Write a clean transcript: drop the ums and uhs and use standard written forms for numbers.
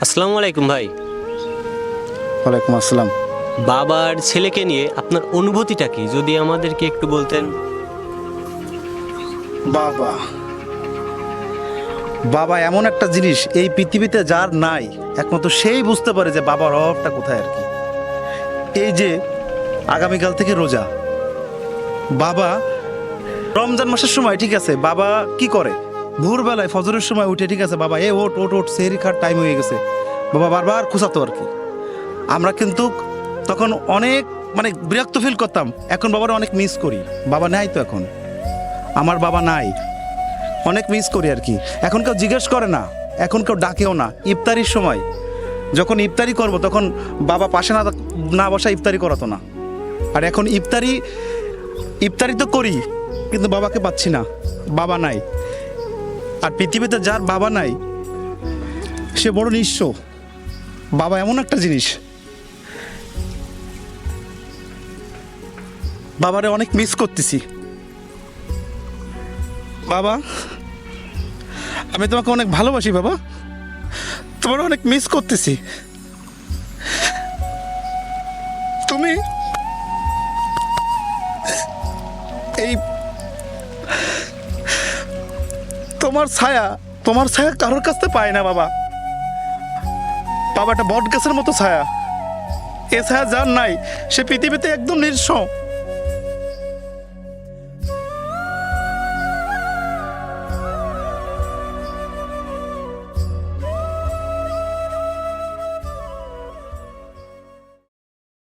আসসালামু আলাইকুম ভাই। ওয়ালাইকুম আসসালাম। বাবার ছেলেকে নিয়ে আপনার অনুভূতিটা কি যদি আমাদেরকে একটু বলতেন। বাবা বাবা এমন একটা জিনিস এই পৃথিবীতে যার নাই একমাত্র সেই বুঝতে পারে যে বাবার অভাবটা কোথায় আর কি। এই যে আগামীকাল থেকে রোজা, বাবা রমজান মাসের সময় ঠিক আছে বাবা কি করে, ভোরবেলায় ফজরের সময় উঠে ঠিক আছে বাবা এ ওট ওট ওট সেহরি খাওয়ার টাইম হয়ে গেছে, বাবা বারবার খোঁচাতো আর কি। আমরা কিন্তু তখন অনেক বিরক্ত ফিল করতাম। এখন বাবার অনেক মিস করি, বাবা নাই তো এখন, আমার বাবা নাই, অনেক মিস করি আর কি। এখন কেউ জিজ্ঞেস করে না, এখন কেউ ডাকেও না। ইফতারির সময় যখন ইফতারি করব তখন বাবা পাশে না না বসা ইফতারি করাতো না। আর এখন ইফতারি তো করি কিন্তু বাবাকে পাচ্ছি না, বাবা নাই। আর পৃথিবীতে যার বাবা নাই সে বড় নিঃস্ব। বাবা এমন একটা জিনিস, বাবারে অনেক মিস করতেছি। বাবা আমি তোমাকে অনেক ভালোবাসি বাবা, তোমার অনেক মিস করতেছি। তুমি এই তোমার ছায়া কারোর কাছ থেকে পায় না বাবা। বাবা একটা বট গাছের মতো ছায়া, এ ছায়া যার নাই সে পৃথিবীতে একদম নিঃস্ব।